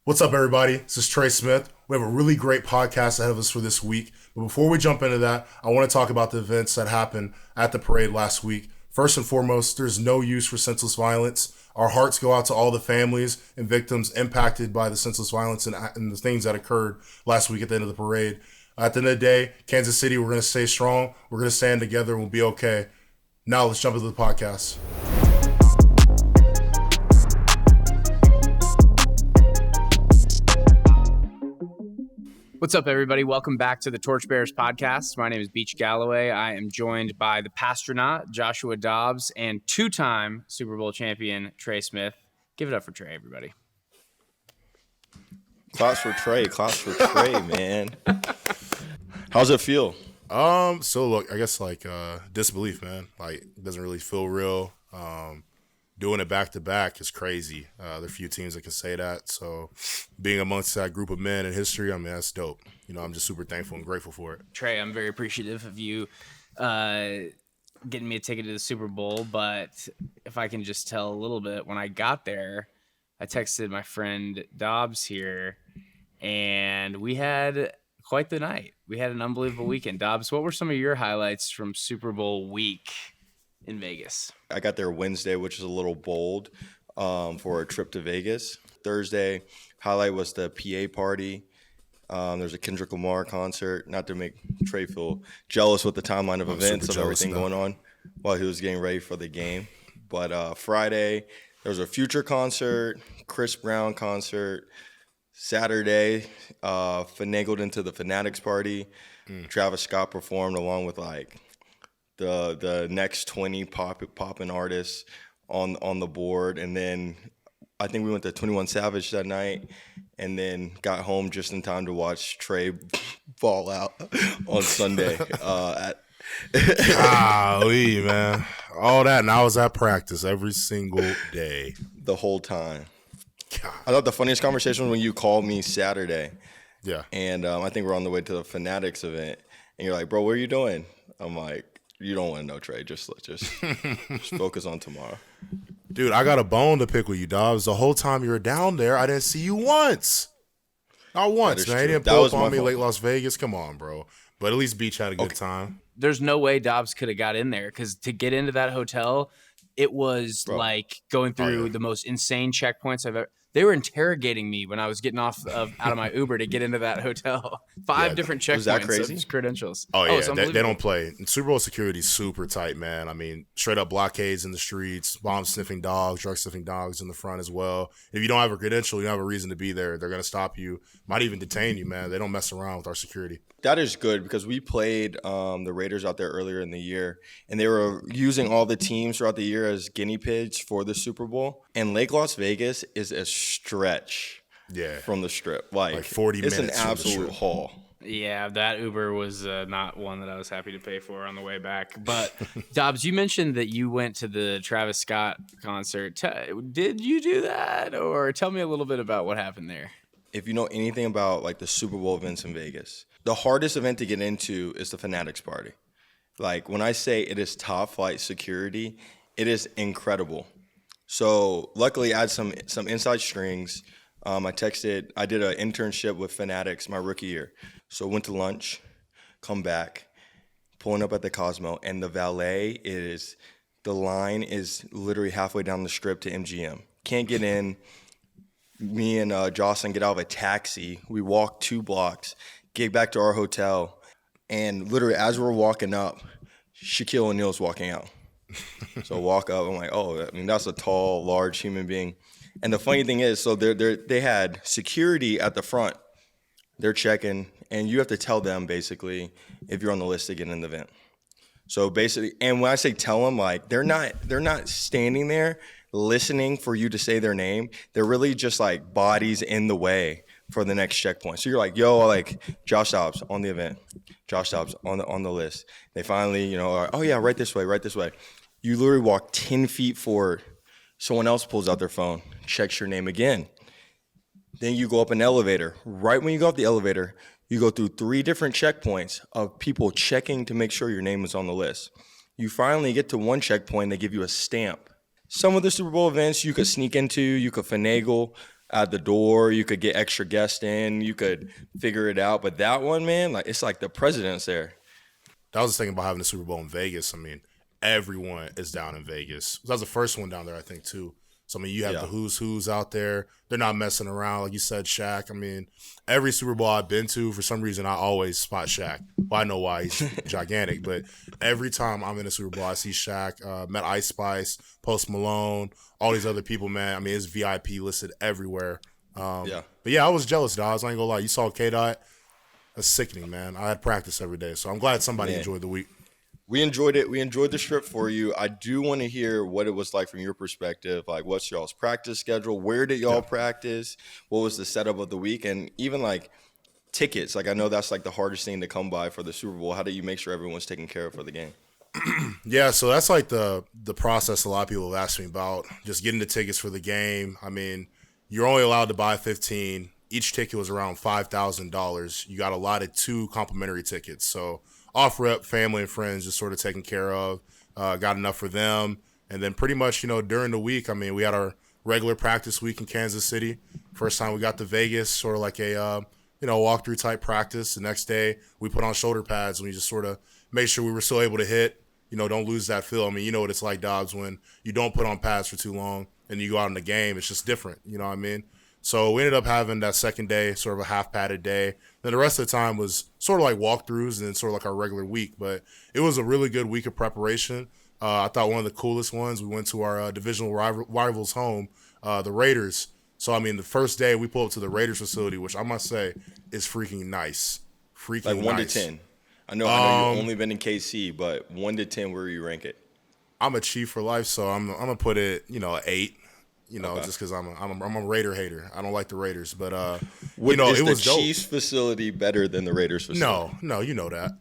What's up, everybody? This is Trey Smith. We have a really great podcast ahead of us for this week. But before we jump into that, I want to talk about the events that happened at the parade last week. First and foremost, there's no use for senseless violence. Our hearts go out to all the families and victims impacted by the senseless violence and the things that occurred last week at the end of the parade. At the end of the day, Kansas City, we're going to stay strong. We're going to stand together and we'll be okay. Now let's jump into the podcast. What's up, everybody? Welcome back to the Torchbearers podcast. My name is Beach Galloway. I am joined by the Pastronaut, Joshua Dobbs, and two-time Super Bowl champion, Trey Smith. Give it up for Trey, everybody. Claps for Trey, man. How's it feel? So look, I guess disbelief, man. Like, it doesn't really feel real. Doing it back to back is crazy. There are a few teams that can say that. So being amongst that group of men in history, I mean, that's dope. You know, I'm just super thankful and grateful for it. Trey, I'm very appreciative of you getting me a ticket to the Super Bowl. But if I can just tell a little bit, when I got there, I texted my friend Dobbs here, and we had quite the night. We had an unbelievable weekend. Dobbs, what were some of your highlights from Super Bowl week in Vegas? I got there Wednesday, which is a little bold for a trip to Vegas. Thursday, highlight was the PA party. There's a Kendrick Lamar concert. Not to make Trey feel jealous with the timeline of events of everything going on while he was getting ready for the game. But Friday, there was a Future concert, Chris Brown concert. Saturday, finagled into the Fanatics party. Travis Scott performed along with the next 20 popping artists on the board, and then I think we went to 21 Savage that night, and then got home just in time to watch Trey fall out on Sunday. Golly, man, all that, and I was at practice every single day, the whole time. God. I thought the funniest conversation was when you called me Saturday. Yeah, and I think we're on the way to the Fanatics event, and you're like, "Bro, what are you doing?" I'm like, "You don't want to know, Trey. Just focus on tomorrow." Dude, I got a bone to pick with you, Dobbs. The whole time you were down there, I didn't see you once. Not once, man. You didn't pull up on me late Las Vegas. Come on, bro. But at least Beach had a good time. There's no way Dobbs could have got in there, because to get into that hotel, it was like going through the most insane checkpoints I've ever. They were interrogating me when I was getting out of my Uber to get into that hotel. Five different checkpoints. Was that crazy? Of credentials. Oh, yeah. They don't play. And Super Bowl security is super tight, man. I mean, straight up blockades in the streets, bomb-sniffing dogs, drug-sniffing dogs in the front as well. If you don't have a credential, you don't have a reason to be there. They're going to stop you. Might even detain you, man. They don't mess around with our security. That is good, because we played the Raiders out there earlier in the year, and they were using all the teams throughout the year as guinea pigs for the Super Bowl. And Lake Las Vegas is a stretch from the Strip. Like 40 minutes. It's an absolute haul. Yeah, that Uber was not one that I was happy to pay for on the way back. But, Dobbs, you mentioned that you went to the Travis Scott concert. Did you do that? Or tell me a little bit about what happened there. If you know anything about the Super Bowl events in Vegas, the hardest event to get into is the Fanatics party. Like, when I say it is top flight security, it is incredible. So luckily I had some inside strings. I did an internship with Fanatics my rookie year. So went to lunch, come back, pulling up at the Cosmo, and the line is literally halfway down the Strip to MGM. Can't get in. Me and Jocelyn get out of a taxi. We walk 2 blocks, get back to our hotel, and literally as we're walking up, Shaquille O'Neal's walking out. So walk up, I'm like, oh, I mean, that's a tall, large human being. And the funny thing is, so they had security at the front. They're checking, and you have to tell them basically if you're on the list to get in the event. So basically, and when I say tell them, they're not standing there listening for you to say their name. They're really just bodies in the way for the next checkpoint. So you're like, yo, Josh Dobbs on the event, Josh Dobbs on the list. They finally, are, oh yeah, right this way. You literally walk 10 feet forward. Someone else pulls out their phone, checks your name again. Then you go up an elevator. Right when you go up the elevator, you go through 3 different checkpoints of people checking to make sure your name is on the list. You finally get to one checkpoint, they give you a stamp. Some of the Super Bowl events you could sneak into, you could finagle. at the door. You could get extra guests in. You could figure it out. But that one, man, like it's like the president's there. That was the thing about having the Super Bowl in Vegas. I mean, everyone is down in Vegas. That was the first one down there, I think, too. So, I mean, you have the who's out there. They're not messing around. Like you said, Shaq. I mean, every Super Bowl I've been to, for some reason, I always spot Shaq. Well, I know why. He's gigantic. But every time I'm in a Super Bowl, I see Shaq. Met Ice Spice, Post Malone, all these other people, man. I mean, it's VIP listed everywhere. But, yeah, I was jealous, Dobbs. I ain't going to lie. You saw K-Dot. That's sickening, man. I had practice every day. So I'm glad somebody enjoyed the week. We enjoyed it. We enjoyed the trip for you. I do want to hear what it was like from your perspective. Like, what's y'all's practice schedule? Where did y'all practice? What was the setup of the week? And even like tickets. Like, I know that's like the hardest thing to come by for the Super Bowl. How do you make sure everyone's taken care of for the game? Yeah, so that's like the process a lot of people have asked me about. Just getting the tickets for the game. I mean, you're only allowed to buy 15. Each ticket was around $5,000. You got allotted 2 complimentary tickets. So off-rep, family and friends just sort of taken care of. Got enough for them. And then pretty much, during the week, I mean, we had our regular practice week in Kansas City. First time we got to Vegas, sort of like a, walkthrough type practice. The next day, we put on shoulder pads and we just sort of made sure we were still able to hit. Don't lose that feel. I mean, you know what it's like, Dobbs, when you don't put on pads for too long and you go out in the game. It's just different. You know what I mean? So we ended up having that second day, sort of a half-padded day. Then the rest of the time was sort of like walkthroughs and then sort of like our regular week. But it was a really good week of preparation. I thought one of the coolest ones, we went to our divisional rivals home, the Raiders. So, I mean, the first day we pulled up to the Raiders facility, which I must say is freaking nice. Like 1 to 10. I know you've only been in KC, but 1 to 10, where you rank it? I'm a Chief for life, so I'm going to put it, an 8. Just because I'm a Raider hater. I don't like the Raiders, but is it was the dope. Chiefs facility better than the Raiders facility? No, you know that.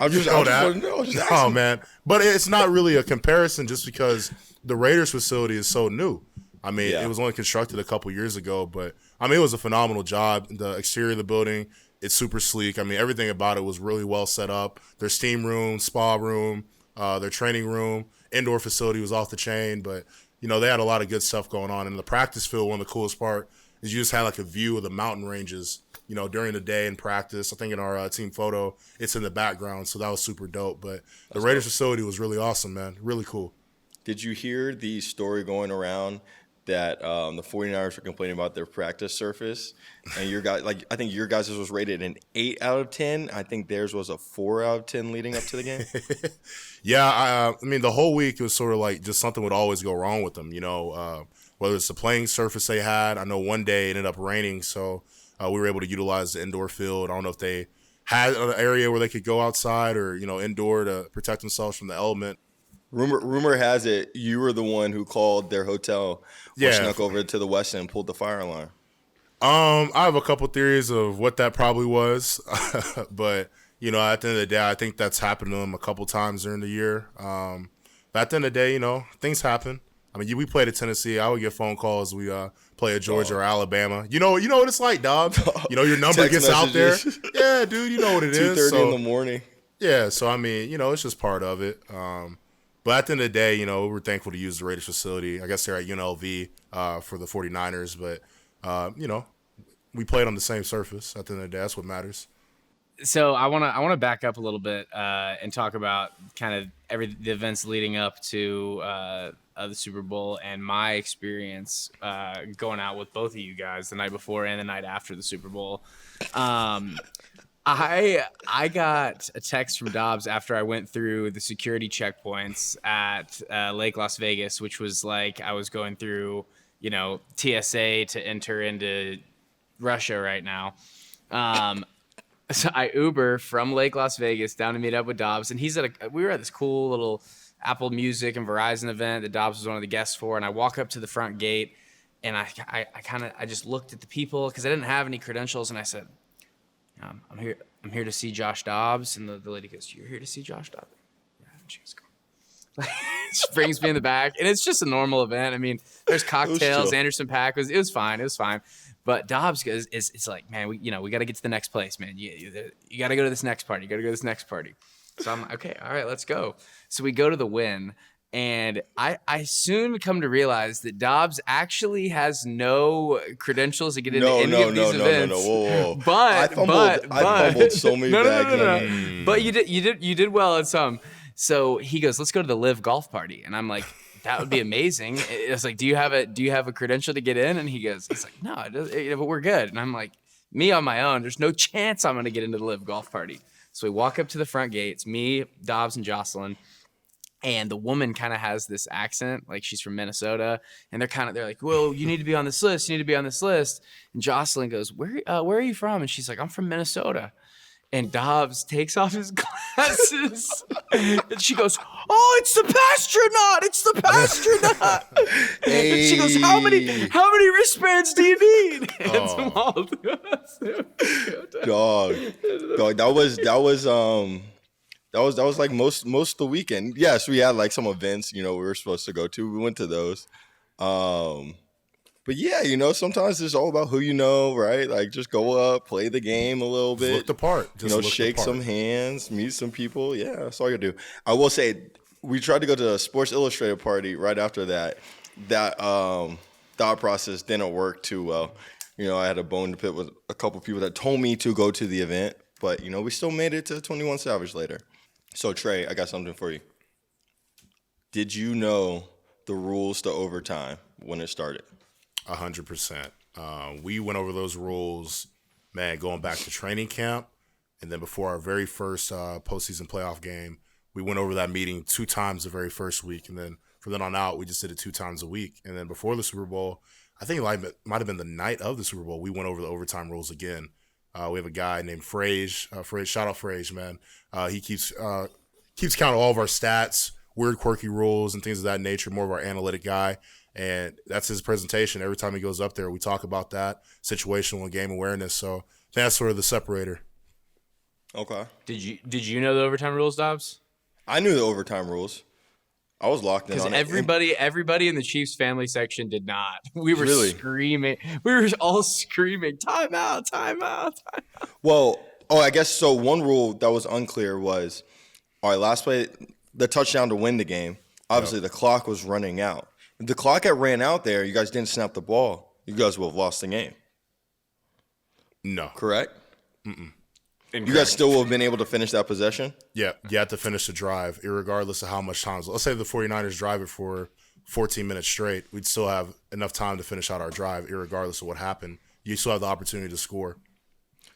I just want to know. No, man, but it's not really a comparison just because the Raiders facility is so new. I mean, it was only constructed a couple years ago, but I mean, it was a phenomenal job. The exterior of the building, it's super sleek. I mean, everything about it was really well set up. Their steam room, spa room, their training room, indoor facility was off the chain, but they had a lot of good stuff going on. And the practice field, one of the coolest part is you just had like a view of the mountain ranges, during the day in practice. I think in our team photo, it's in the background. So that was super dope. But the Raiders facility was really awesome, man. Really cool. Did you hear the story going around that the 49ers were complaining about their practice surface? And your guys, I think your guys' was rated an 8 out of 10. I think theirs was a 4 out of 10 leading up to the game. Yeah, I mean, the whole week it was sort of like just something would always go wrong with them, whether it's the playing surface they had. I know one day it ended up raining, so we were able to utilize the indoor field. I don't know if they had an area where they could go outside or, indoor to protect themselves from the element. Rumor has it you were the one who called their hotel or snuck over to the West End and pulled the fire alarm. I have a couple theories of what that probably was, but at the end of the day, I think that's happened to them a couple times during the year. But at the end of the day, things happen. I mean, we played at Tennessee. I would get phone calls. We play at Georgia or Alabama. You know what it's like, Dobbs. Your number gets out there. Yeah, dude, you know what it is. 2:30 in the morning. Yeah, so I mean, it's just part of it. But at the end of the day, we're thankful to use the Raiders facility. I guess they're at UNLV for the 49ers, but we played on the same surface. At the end of the day, that's what matters. So I want to back up a little bit and talk about kind of the events leading up to the Super Bowl and my experience going out with both of you guys the night before and the night after the Super Bowl. I got a text from Dobbs after I went through the security checkpoints at Lake Las Vegas, which was like I was going through, TSA to enter into Russia right now. So I Uber from Lake Las Vegas down to meet up with Dobbs, and we were at this cool little Apple Music and Verizon event that Dobbs was one of the guests for, and I walk up to the front gate, and I just looked at the people because I didn't have any credentials, and I said, I'm here to see Josh Dobbs. And the lady goes, "You're here to see Josh Dobbs?" Yeah. And she goes, she brings me in the back, and it's just a normal event. I mean, there's cocktails. Anderson .Paak it was fine. It was fine. But Dobbs goes, it's like, man, we got to get to the next place, man. You got to go to this next party. You got to go to this next party. So I'm like, okay, all right, let's go. So we go to the Wynn, And I soon come to realize that Dobbs actually has no credentials to get into any of these events. No. Whoa. But I fumbled so many bags. No. But you did well at some. So he goes, let's go to the Live golf party. And I'm like, that would be amazing. It's like, do you have a credential to get in? And he's like, no, but we're good. And I'm like, me on my own, there's no chance I'm going to get into the Live golf party. So we walk up to the front gate. It's me, Dobbs, and Jocelyn. And the woman kind of has this accent, like she's from Minnesota. And they're like, well, you need to be on this list. You need to be on this list. And Jocelyn goes, where are you from? And she's like, I'm from Minnesota. And Dobbs takes off his glasses. And she goes, oh, it's the pastronaut. It's the pastronaut. Hey. And she goes, how many wristbands do you need? Dog, that was like most of the weekend. Yes, we had like some events, we were supposed to go to. We went to those. But yeah, sometimes it's all about who you know, right? Like just go up, play the game a little bit. Look the part. Shake some hands, meet some people. Yeah, that's all you do. I will say, we tried to go to a Sports Illustrated party right after that. That thought process didn't work too well. I had a bone to pick with a couple people that told me to go to the event. But, we still made it to 21 Savage later. So, Trey, I got something for you. Did you know the rules to overtime when it started? 100%. We went over those rules, man, going back to training camp. And then before our very first postseason playoff game, we went over that meeting 2 times the very first week. And then from then on out, we just did it 2 times a week. And then before the Super Bowl, I think it might have been the night of the Super Bowl, we went over the overtime rules again. We have a guy named Frage. Shout out Frage, man. He keeps count of all of our stats, weird, quirky rules, and things of that nature, more of our analytic guy. And that's his presentation. Every time he goes up there, we talk about that, situational and game awareness. So I think that's sort of the separator. Okay. Did you know the overtime rules, Dobbs? I knew the overtime rules. I was locked in on it. Everybody in the Chiefs family section did not. We were screaming. We were all screaming, time out, time out, time out. Well, I guess so. One rule that was unclear was, all right, last play, the touchdown to win the game. Obviously, the clock was running out. If the clock had ran out there, you guys didn't snap the ball, you guys would have lost the game. No. Correct? Mm-mm. You guys still would have been able to finish that possession? Yeah, you have to finish the drive, irregardless of how much time. Let's say the 49ers drive it for 14 minutes straight. We'd still have enough time to finish out our drive, irregardless of what happened. You still have the opportunity to score.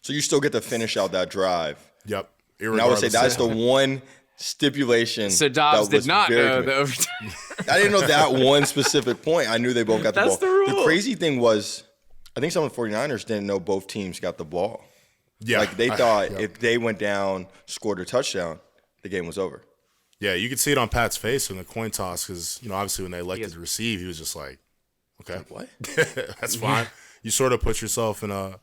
So you still get to finish out that drive. Yep. And I would say that's the one stipulation. So Dobbs did not know the overtime. I didn't know that one specific point. I knew they both got the ball. That's the rule. The crazy thing was, I think some of the 49ers didn't know both teams got the ball. Yeah. Like they thought if they went down, scored a touchdown, the game was over. Yeah, you could see it on Pat's face in the coin toss because, obviously when they elected to receive, he was just like, okay. What? That's fine. You sort of put yourself in a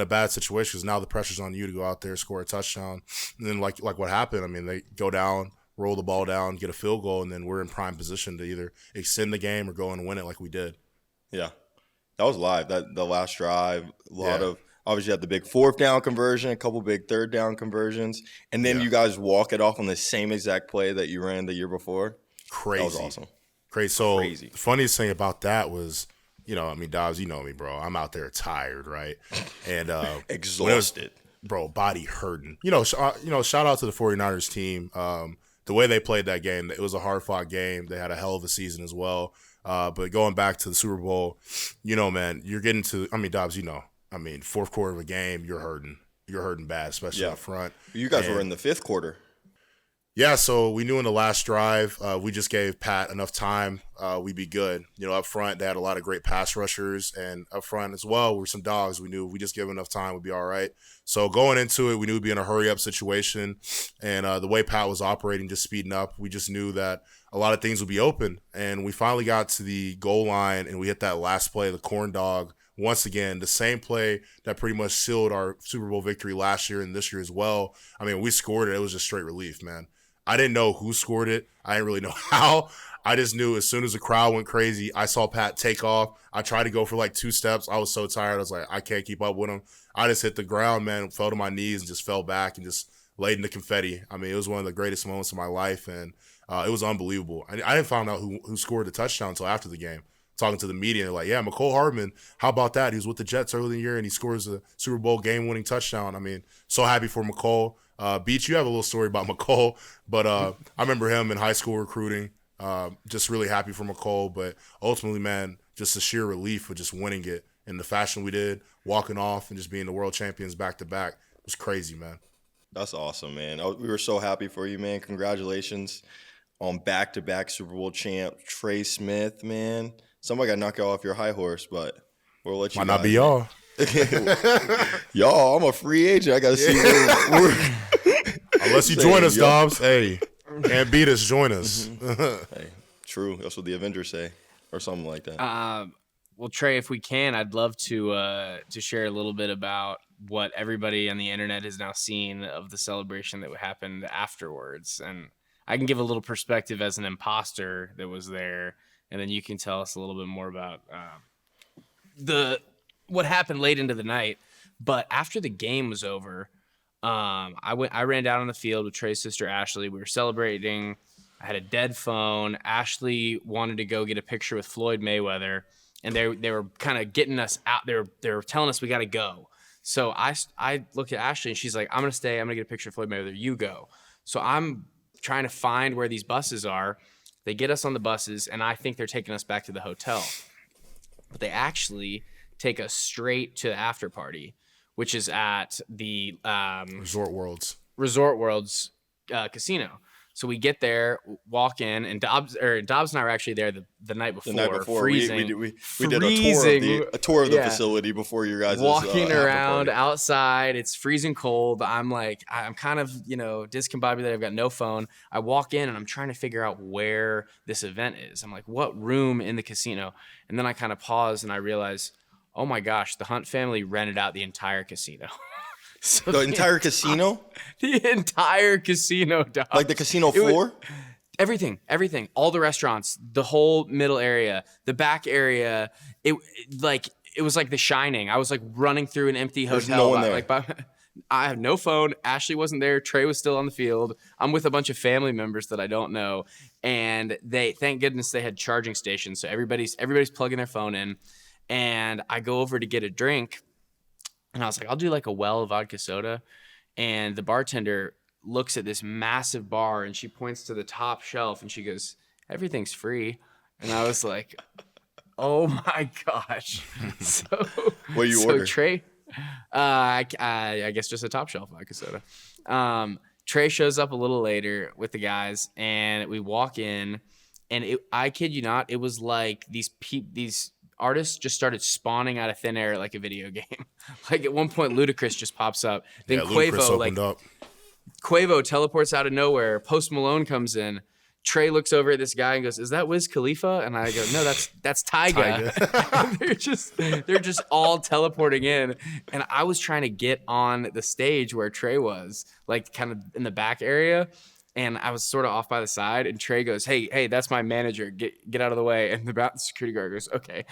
bad situation because now the pressure's on you to go out there, score a touchdown. And then like what happened, I mean, they go down, roll the ball down, get a field goal, and then we're in prime position to either extend the game or go and win it like we did. Yeah. That was live. The last drive, a lot of obviously you had the big 4th down conversion, a couple big 3rd down conversions, and then you guys walk it off on the same exact play that you ran the year before. Crazy. That was awesome. Crazy. So the funniest thing about that was, Dobbs, you know me, bro. I'm out there tired, right? And exhausted. Body hurting. Shout out to the 49ers team. The way they played that game, it was a hard-fought game. They had a hell of a season as well. But going back to the Super Bowl, man, you're getting to – Dobbs, fourth quarter of a game, you're hurting. You're hurting bad, especially up front. You guys were in the 5th quarter. Yeah, so we knew in the last drive, we just gave Pat enough time, we'd be good. Up front, they had a lot of great pass rushers, and up front as well were some dogs. We knew if we just give enough time, we'd be all right. So going into it, we knew we'd be in a hurry-up situation, and the way Pat was operating, just speeding up, we just knew that a lot of things would be open. And we finally got to the goal line, and we hit that last play, the corn dog. Once again, the same play that pretty much sealed our Super Bowl victory last year and this year as well. We scored it. It was just straight relief, man. I didn't know who scored it. I didn't really know how. I just knew as soon as the crowd went crazy, I saw Pat take off. I tried to go for like 2 steps. I was so tired. I was like, I can't keep up with him. I just hit the ground, man, fell to my knees and just fell back and just laid in the confetti. It was one of the greatest moments of my life. And It was unbelievable. I didn't find out who scored the touchdown until after the game. Talking to the media, they're like, yeah, McCole Hardman, how about that? He was with the Jets early in the year, and he scores a Super Bowl game-winning touchdown. I mean, so happy for McCole. Beach, you have a little story about McCole, but I remember him in high school recruiting. Just really happy for McCole, but ultimately, man, just the sheer relief of just winning it in the fashion we did, walking off and just being the world champions back-to-back. It was crazy, man. That's awesome, man. We were so happy for you, man. Congratulations on back-to-back Super Bowl champ Trey Smith, man. Somebody got to knock you off your high horse, but we'll let you. Might not be y'all. Y'all, I'm a free agent. I got to see where unless you join us, Dobbs. Hey, can't beat us. Join us. Hey, true. That's what the Avengers say, or something like that. Well, Trey, if we can, I'd love to share a little bit about what everybody on the internet has now seen of the celebration that happened afterwards, and I can give a little perspective as an imposter that was there. And then you can tell us a little bit more about what happened late into the night. But after the game was over, I ran down on the field with Trey's sister Ashley. We were celebrating. I had a dead phone. Ashley wanted to go get a picture with Floyd Mayweather, and they were kind of getting us out. They were telling us we got to go. So I looked at Ashley and she's like, "I'm gonna stay. I'm gonna get a picture of Floyd Mayweather. You go." So I'm trying to find where these buses are. They get us on the buses, and I think they're taking us back to the hotel. But they actually take us straight to the after party, which is at the Resort Worlds casino. So we get there, walk in, and Dobbs and I were actually there the night before. The night before, freezing. we did a tour of the facility before your guys walking around outside. It's freezing cold. I'm kind of discombobulated. I've got no phone. I walk in and I'm trying to figure out where this event is. I'm like, what room in the casino? And then I kind of pause and I realize, oh my gosh, the Hunt family rented out the entire casino. So the entire casino? The entire casino, dog. Like the casino floor? Everything. All the restaurants, the whole middle area, the back area. It was like The Shining. I was like running through an empty hotel. There's no one there. I have no phone. Ashley wasn't there. Trey was still on the field. I'm with a bunch of family members that I don't know. And thank goodness they had charging stations. So everybody's plugging their phone in. And I go over to get a drink. And I was like, I'll do like a well vodka soda. And the bartender looks at this massive bar and she points to the top shelf and she goes, everything's free. And I was like, oh my gosh. So what do you order? Trey, I guess just a top shelf vodka soda. Trey shows up a little later with the guys and we walk in and I kid you not, it was like these artists just started spawning out of thin air like a video game. Like at one point, Ludacris just pops up. Then Quavo teleports out of nowhere. Post Malone comes in. Trey looks over at this guy and goes, "Is that Wiz Khalifa?" And I go, "No, that's Tyga." they're just all teleporting in, and I was trying to get on the stage where Trey was, like kind of in the back area. And I was sort of off by the side, and Trey goes, hey, that's my manager. Get out of the way. And the security guard goes, okay.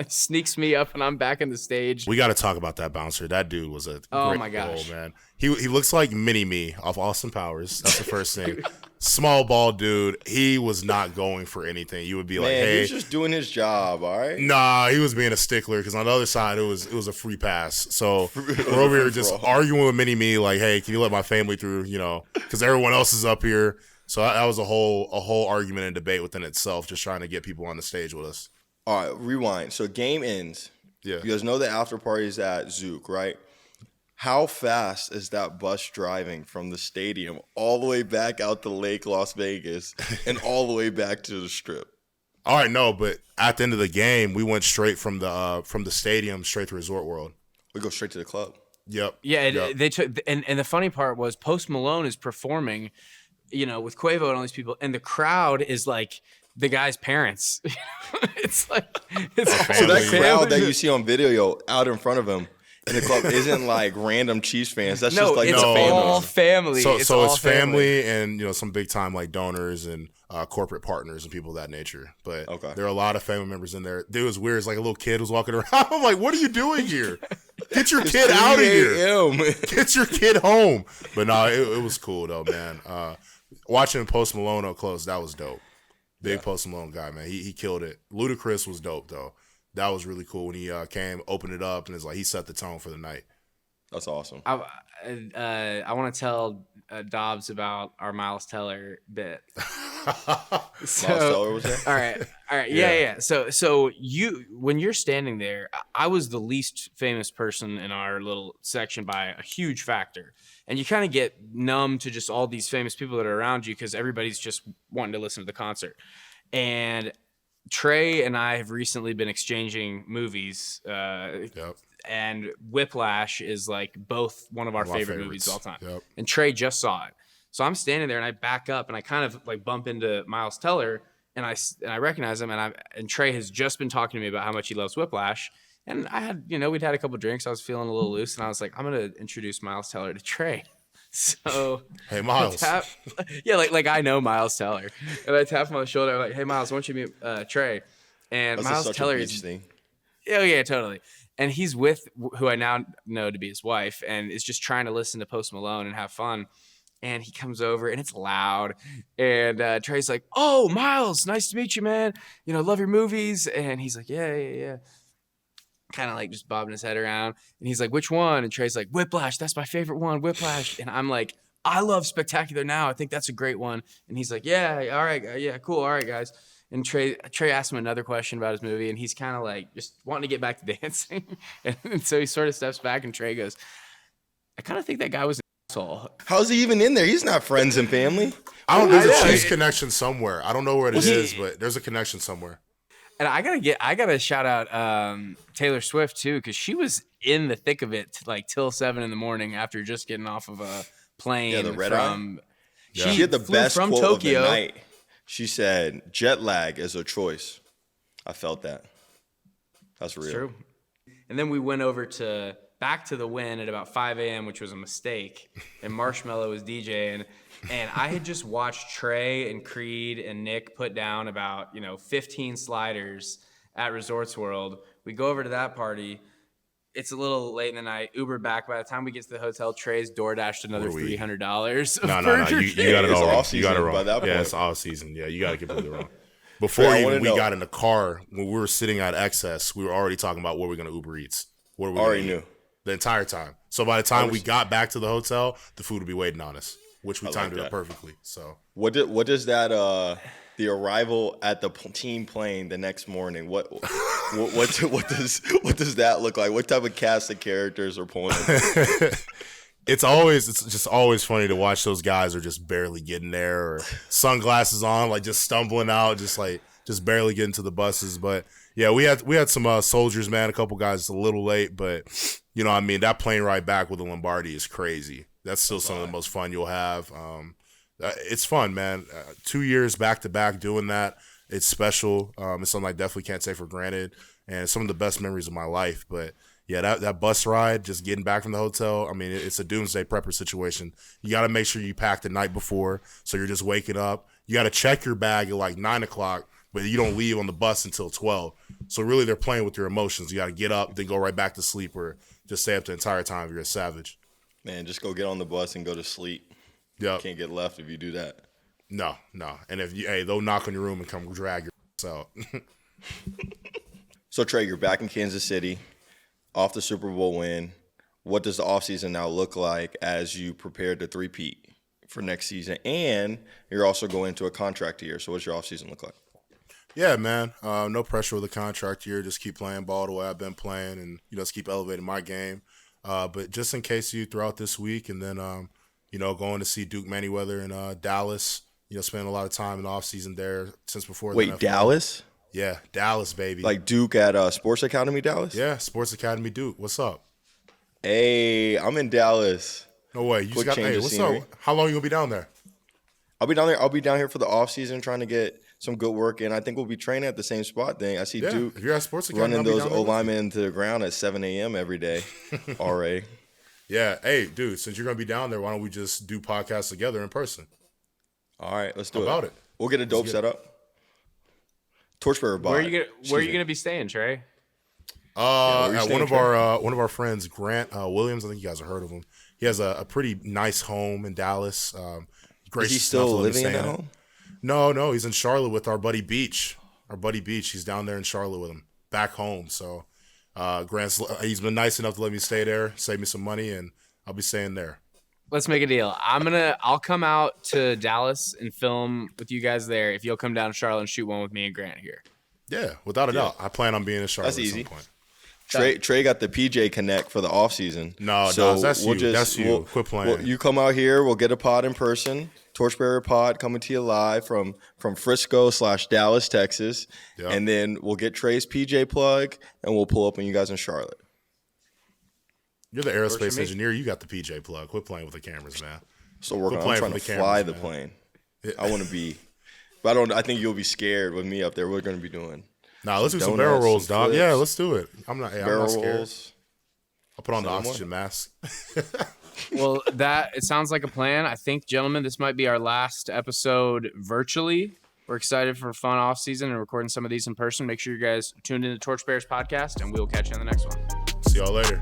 Sneaks me up, and I'm back on the stage. We got to talk about that bouncer. That dude was a great goal, man. He looks like Mini-Me off Austin Powers. That's the first thing. Small ball dude. He was not going for anything. You would be like, hey. He was just doing his job, all right? Nah, he was being a stickler because on the other side, it was a free pass. So we're over here just arguing with Mini-Me like, hey, can you let my family through, because everyone else is up here. So that was a whole argument and debate within itself, just trying to get people on the stage with us. All right, rewind. So game ends. Yeah. You guys know the after party is at Zook, right? How fast is that bus driving from the stadium all the way back out to Lake Las Vegas and all the way back to the Strip? All right, no, but at the end of the game, we went straight from the stadium straight to Resort World. We go straight to the club. Yep. Yeah, they took, and the funny part was Post Malone is performing, with Quavo and all these people, and the crowd is like the guy's parents. It's like it's so that crowd that you see on video, out in front of him. In the club isn't like random Chiefs fans. That's just like it's all family. So it's family and some big time like donors and corporate partners and people of that nature. But there are a lot of family members in there. It was weird. It's like a little kid was walking around. I'm like, what are you doing here? Get your kid out of here. Get your kid home. But no, it was cool though, man. watching Post Malone up close, that was dope. Big Post Malone guy, man. He killed it. Ludacris was dope though. That was really cool when he came, opened it up, and it's like he set the tone for the night. That's awesome. I want to tell Dobbs about our Miles Teller bit. Miles Teller was there? All right, yeah. So when you're standing there, I was the least famous person in our little section by a huge factor, and you kind of get numb to just all these famous people that are around you because everybody's just wanting to listen to the concert. And Trey and I have recently been exchanging movies. And Whiplash is like both one of our favorite movies of all time. Yep. And Trey just saw it. So I'm standing there and I back up and I kind of like bump into Miles Teller and I recognize him and Trey has just been talking to me about how much he loves Whiplash. And I had, we'd had a couple drinks. I was feeling a little loose and I was like, I'm going to introduce Miles Teller to Trey. So hey, Miles. Like I know Miles Teller. And I tap him on the shoulder. I'm like, hey, Miles, why don't you meet Trey? And That's Miles such Teller a beach thing. Yeah, totally. And he's with who I now know to be his wife and is just trying to listen to Post Malone and have fun. And he comes over and it's loud. And Trey's like, oh, Miles, nice to meet you, man. Love your movies. And he's like, yeah. Kind of like just bobbing his head around. And he's like, which one? And Trey's like, Whiplash. That's my favorite one, Whiplash. And I'm like, I love Spectacular Now. I think that's a great one. And he's like, yeah, all right. Yeah, cool. All right, guys. And Trey asked him another question about his movie, and he's kind of like just wanting to get back to dancing. And so he sort of steps back, and Trey goes, I kind of think that guy was an asshole. How's he even in there? He's not friends and family. There's a Chiefs connection somewhere. I don't know where it is, but there's a connection somewhere. And I gotta shout out Taylor Swift too, because she was in the thick of it like till 7 a.m. after just getting off of a plane. Yeah, the red eye. She had the best from quote Tokyo. of the night. She said, jet lag is a choice. I felt that. That's real. It's true. And then we went over back to the Win at about 5 a.m., which was a mistake. And Marshmello was DJing. And I had just watched Trey and Creed and Nick put down about, 15 sliders at Resorts World. We go over to that party. It's a little late in the night. Uber back. By the time we get to the hotel, Trey's DoorDashed another $300. No. You got it all wrong. You got it wrong. By that point. Yeah, it's off season. Yeah, you got it completely wrong. Before we got in the car, when we were sitting at Excess, we were already talking about where we're going to Uber Eats. Where we already knew. The entire time. So by the time we got back to the hotel, the food would be waiting on us, which we timed it up perfectly. So what does that the arrival at the team plane the next morning? What does that look like? What type of cast of characters are pulling? It's just always funny to watch those guys are just barely getting there, or sunglasses on, like just stumbling out, just barely getting to the buses. But yeah, we had some soldiers, man. A couple guys a little late, but that plane ride back with the Lombardi is crazy. That's still some of the most fun you'll have. It's fun, man. 2 years back to back doing that, it's special. It's something I definitely can't take for granted, and some of the best memories of my life. But yeah, that bus ride, just getting back from the hotel, I mean, it's a doomsday prepper situation. You got to make sure you pack the night before, so you're just waking up. You got to check your bag at like 9 o'clock, but you don't leave on the bus until 12. So really, they're playing with your emotions. You got to get up, then go right back to sleep, or just stay up the entire time. You're a savage. Man, just go get on the bus and go to sleep. Yep. You can't get left if you do that. No. And they'll knock on your room and come drag your ass out. So, Trey, you're back in Kansas City, off the Super Bowl win. What does the offseason now look like as you prepare to three-peat for next season? And you're also going into a contract year. So what's your offseason look like? Yeah, man. No pressure with the contract year. Just keep playing ball the way I've been playing and, just keep elevating my game. But just in case you throughout this week and then, going to see Duke Manyweather in Dallas, spending a lot of time in the offseason there since before. Wait, Dallas? Yeah, Dallas, baby. Like Duke at Sports Academy Dallas? Yeah, Sports Academy Duke. What's up? Hey, I'm in Dallas. No way. What's up? How long you going to be down there? I'll be down there. I'll be down here for the offseason trying to get some good work in. I think we'll be training at the same spot thing. I see Duke if you're at Sports Academy, running those O-linemen into the ground at 7 a.m. every day already. Yeah. Hey, dude, since you're going to be down there, why don't we just do podcasts together in person? All right, let's do it. We'll get a dope setup. Torchbearer bot. Where are you gonna be staying, Trey? At one of our friends, Grant Williams. I think you guys have heard of him. He has a pretty nice home in Dallas. You gracious. Is he still enough to let me living in stay that it. home? No, he's in Charlotte with our buddy Beach. He's down there in Charlotte with him, back home. So, he's been nice enough to let me stay there, save me some money, and I'll be staying there. Let's make a deal. I'll come out to Dallas and film with you guys there if you'll come down to Charlotte and shoot one with me and Grant here. Yeah, without a doubt. I plan on being in Charlotte That's at easy. some point. Trey got the PJ Connect for the off season. No, so that's we'll you. That's you. Quit playing. You come out here. We'll get a pod in person. Torchbearer pod coming to you live from Frisco/Dallas, Texas. Yep. And then we'll get Trey's PJ plug, and we'll pull up on you guys in Charlotte. You're the aerospace engineer. You got the PJ plug. Quit playing with the cameras, man. So I'm trying to fly the plane. I want to be, but I think you'll be scared with me up there. We're going to be doing. Nah, let's do some barrel rolls, dog. flips. Yeah, let's do it. I'm not scared. Rolls. I'll put on the oxygen mask. Well, it sounds like a plan. I think, gentlemen, this might be our last episode virtually. We're excited for a fun off season and recording some of these in person. Make sure you guys tuned in to Torchbearers podcast, and we'll catch you on the next one. See y'all later.